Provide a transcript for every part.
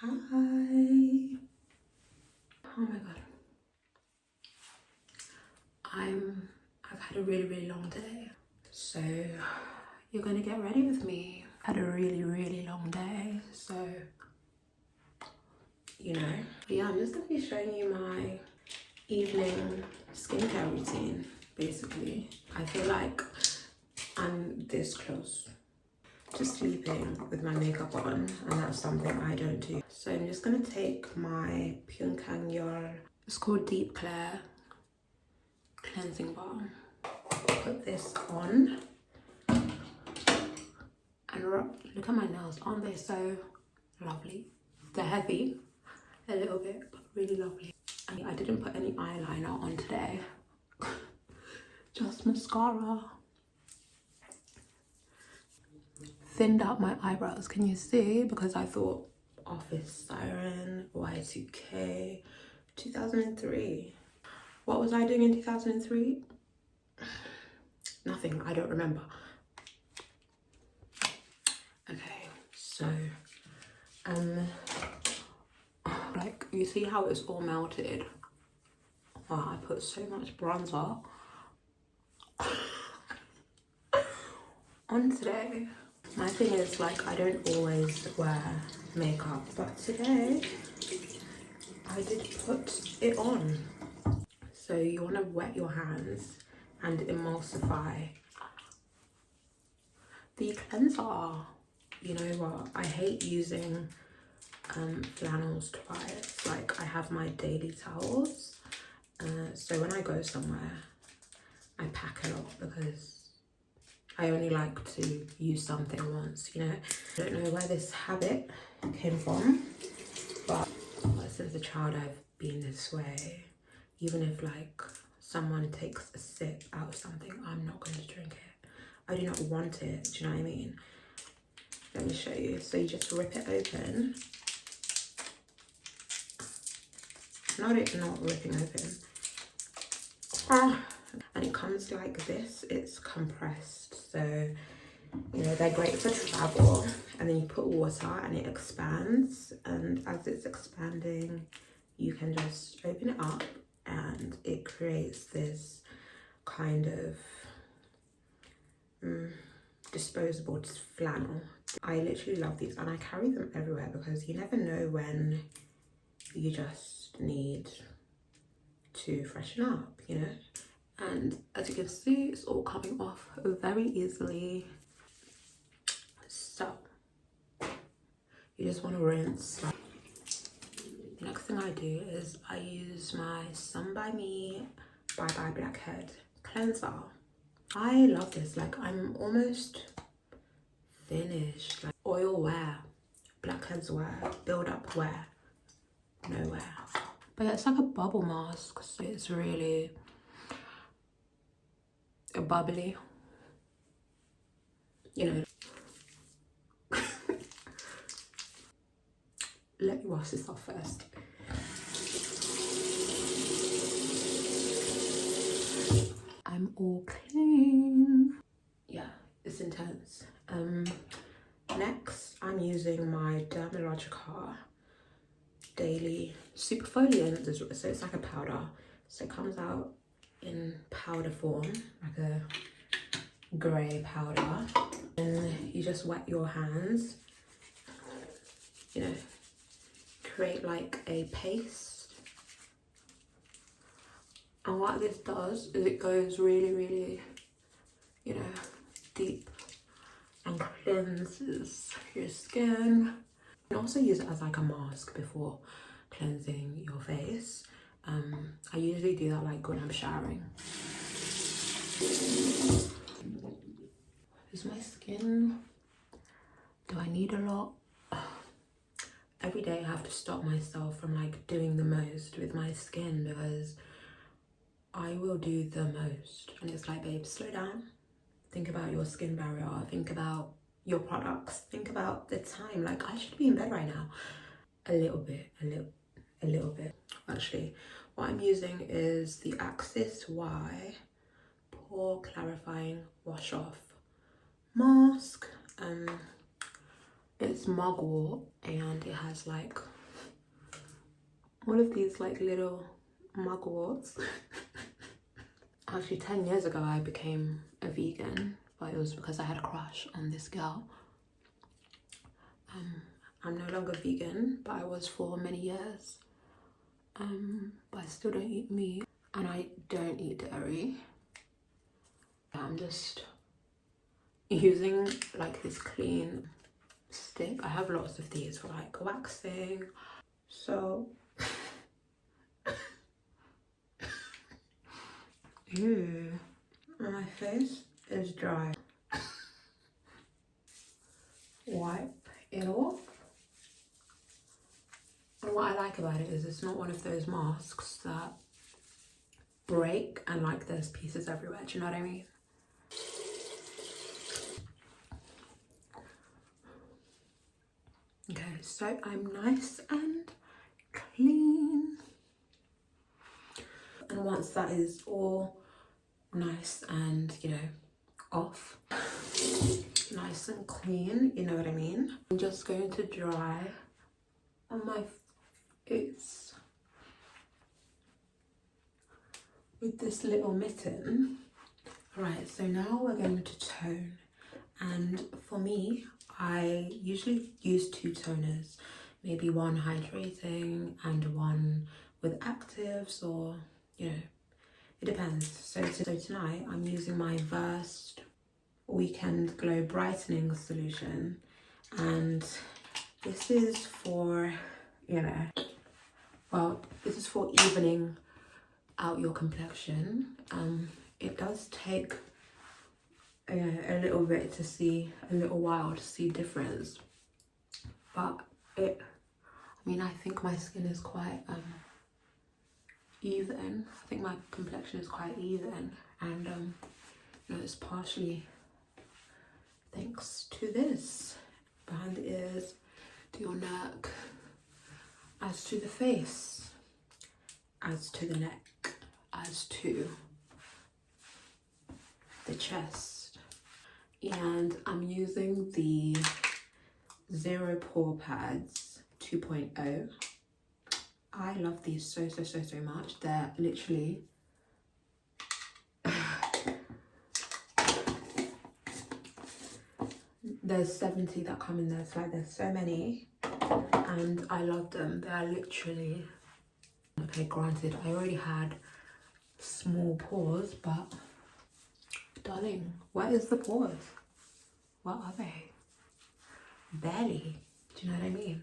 Hi. Oh my god. I've had a really long day. So you're gonna get ready with me. Had a really long day. So you know. But yeah, I'm just gonna be showing you my evening skincare routine, basically. I feel like I'm this close to sleeping with my makeup on, and that's something I don't do. So I'm just gonna take my Pyunkang, it's called Deep Clear cleansing balm. Put this on and look at my nails. Aren't they so lovely? They're heavy a little bit, but really lovely. And I didn't put any eyeliner on today, just mascara. Thinned out my eyebrows, can you see? Because I thought Office Siren, Y2K, 2003. What was I doing in 2003? Nothing, I don't remember. Okay, so like you see how it's all melted? Wow, I put so much bronzer on today. My thing is, like, I don't always wear makeup, but today I did put it on. So you want to wet your hands and emulsify the cleanser. You know what, I hate using flannels twice. Like, I have my daily towels, so when I go somewhere I pack a lot because I only like to use something once, you know. I don't know where this habit came from, but since a child I've been this way. Even if like someone takes a sip out of something, I'm not going to drink it. I do not want it, do you know what I mean? Let me show you. So you just rip it open. Not ripping open. And it comes like this. It's compressed, so you know they're great for travel. And then you put water and it expands, and as it's expanding you can just open it up and it creates this kind of disposable flannel. I literally love these and I carry them everywhere because you never know when you just need to freshen up, you know. And as you can see, it's all coming off very easily. So you just want to rinse. The next thing I do is I use my Sun by Me Bye Bye Blackhead cleanser. I love this. Like, I'm almost finished. Like, oil wear, blackheads wear, build up wear, no wear. But yeah, it's like a bubble mask, so it's really bubbly, you know. Let me wash this off first. I'm all clean. Yeah, it's intense. Next I'm using my Dermalogica daily superfoliant, so it's like a powder, so it comes out in powder form, like a grey powder, and you just wet your hands, you know, create like a paste. And what this does is it goes really, you know, deep and cleanses your skin. You can also use it as like a mask before cleansing your face. I usually do that like when I'm showering. Is my skin, do I need a lot? Every day I have to stop myself from like doing the most with my skin because I will do the most. And it's like, babe, slow down. Think about your skin barrier. Think about your products. Think about the time. Like, I should be in bed right now. A little bit. Actually, what I'm using is the Axis Y Pore Clarifying Wash Off Mask. It's mugwort, and it has like all of these like little mugworts. Actually 10 years ago I became a vegan, but it was because I had a crush on this girl. I'm no longer vegan, but I was for many years. But I still don't eat meat and I don't eat dairy. I'm just using like this clean stick. I have lots of these for like waxing. So ew, my face is dry. Wipe it off. And what I like about it is it's not one of those masks that break and like there's pieces everywhere. Do you know what I mean? Okay, so I'm nice and clean. And once that is all nice and, you know, off, nice and clean, you know what I mean? I'm just going to dry on my face with this little mitten. Right, so now we're going to tone. And for me, I usually use 2 toners, maybe one hydrating and one with actives, or, you know, it depends. So tonight I'm using my Versed Weekend Glow Brightening Solution, and this is for, you know, well, this is for evening out your complexion. It does take a little bit to see, a little while to see difference, but I mean, I think my skin is quite even. I think my complexion is quite even, and you know, it's partially thanks to this. Behind the ears, to your neck, as to the face, as to the neck, as to the chest. And I'm using the Zero Pore Pads 2.0. I love these so much. They're literally there's 70 that come in there. It's like there's so many, and I love them. They're literally, okay, granted I already had small pores, but darling, what is the pores? What are they? Barely. Do you know what I mean?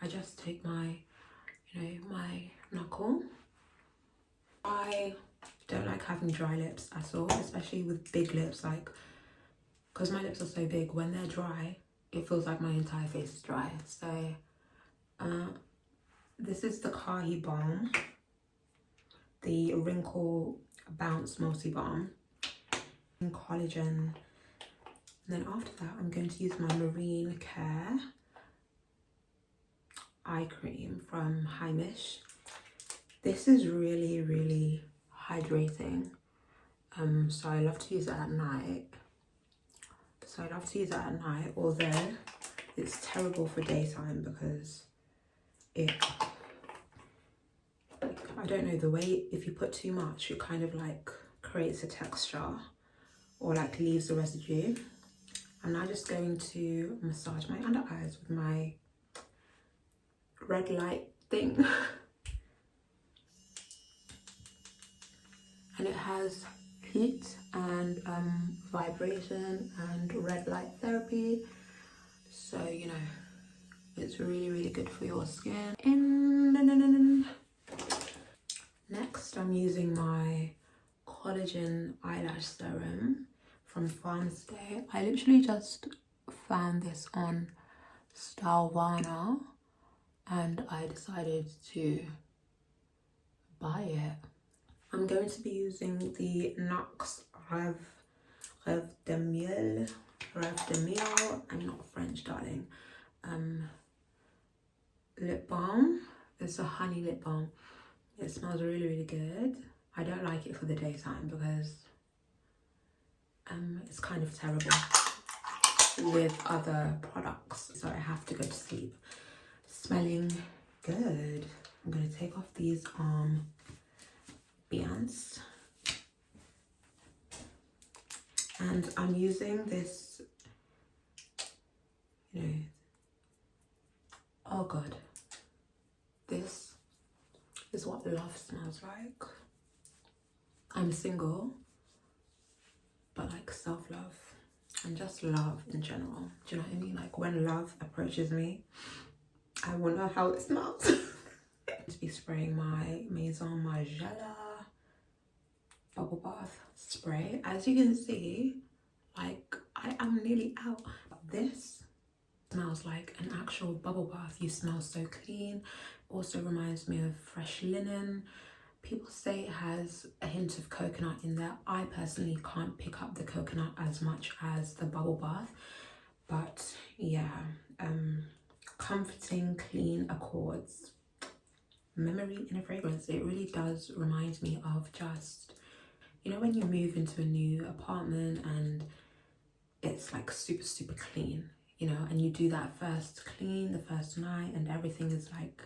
I just take my, you know, my knuckle. I don't like having dry lips at all, especially with big lips, like, because my lips are so big, when they're dry, it feels like my entire face is dry. So, this is the Kahi Balm, the Wrinkle Bounce Multi Balm, and collagen. And then after that, I'm going to use my Marine Care eye cream from Heimish. This is really hydrating. So I love to use it at night. Although it's terrible for daytime because it, I don't know, the way, if you put too much, it kind of like creates a texture or like leaves a residue. I'm now just going to massage my under eyes with my red light thing. And it has heat and vibration and red light therapy. So, you know, it's really good for your skin. Next, I'm using my collagen eyelash serum from Farmstay. I literally just found this on Stylevana and I decided to buy it. I'm going to be using the NYX Rêve de Miel. I'm not French, darling. Lip balm. It's a honey lip balm. It smells really good. I don't like it for the daytime because it's kind of terrible with other products, so I have to go to sleep smelling good. I'm gonna take off these bands, and I'm using this, you know, oh god, this is what love smells like. I'm single, but like self-love and just love in general. Do you know what I mean? Like when love approaches me, I wonder how it smells. To be spraying my Maison Margiela bubble bath spray. As you can see, like I am nearly out. This smells like an actual bubble bath. You smell so clean. Also reminds me of fresh linen. People say it has a hint of coconut in there. I personally can't pick up the coconut as much as the bubble bath, but yeah, comforting, clean accords. Memory in a fragrance. It really does remind me of just, you know, when you move into a new apartment and it's like super, super clean, you know, and you do that first clean the first night and everything is like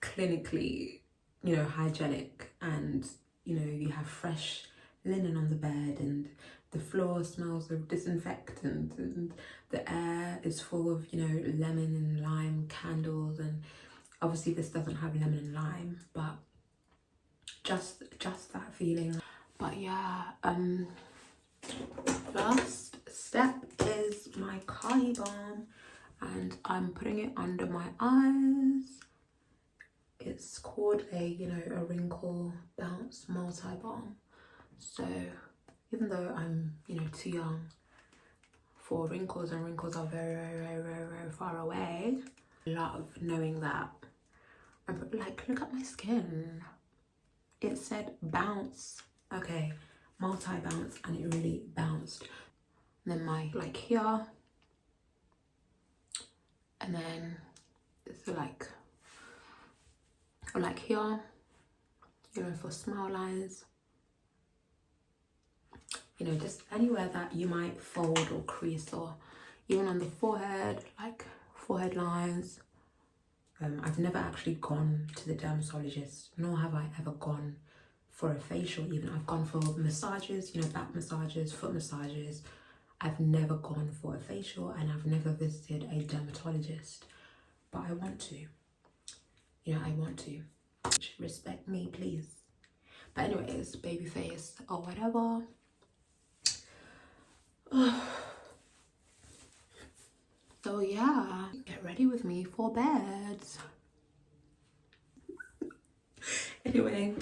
clinically, you know, hygienic, and you know, you have fresh linen on the bed and the floor smells of disinfectant and the air is full of, you know, lemon and lime candles. And obviously this doesn't have lemon and lime, but just that feeling. But yeah, last step is my Kahi balm, and I'm putting it under my eyes. It's called a wrinkle bounce multi balm. So even though I'm, you know, too young for wrinkles, and wrinkles are very, very, very, very, very far away, I love knowing that. Like, look at my skin. It said bounce. Okay, multi bounce, and it really bounced. And then my like here, and then it's like here, you know, for smile lines, you know, just anywhere that you might fold or crease, or even on the forehead, like forehead lines. I've never actually gone to the dermatologist, nor have I ever gone for a facial. Even I've gone for massages, you know, back massages, foot massages. I've never gone for a facial, and I've never visited a dermatologist, but I want to. You know, I want to. Respect me, please. But anyways, baby face or whatever. So yeah, get ready with me for bed. Anyway,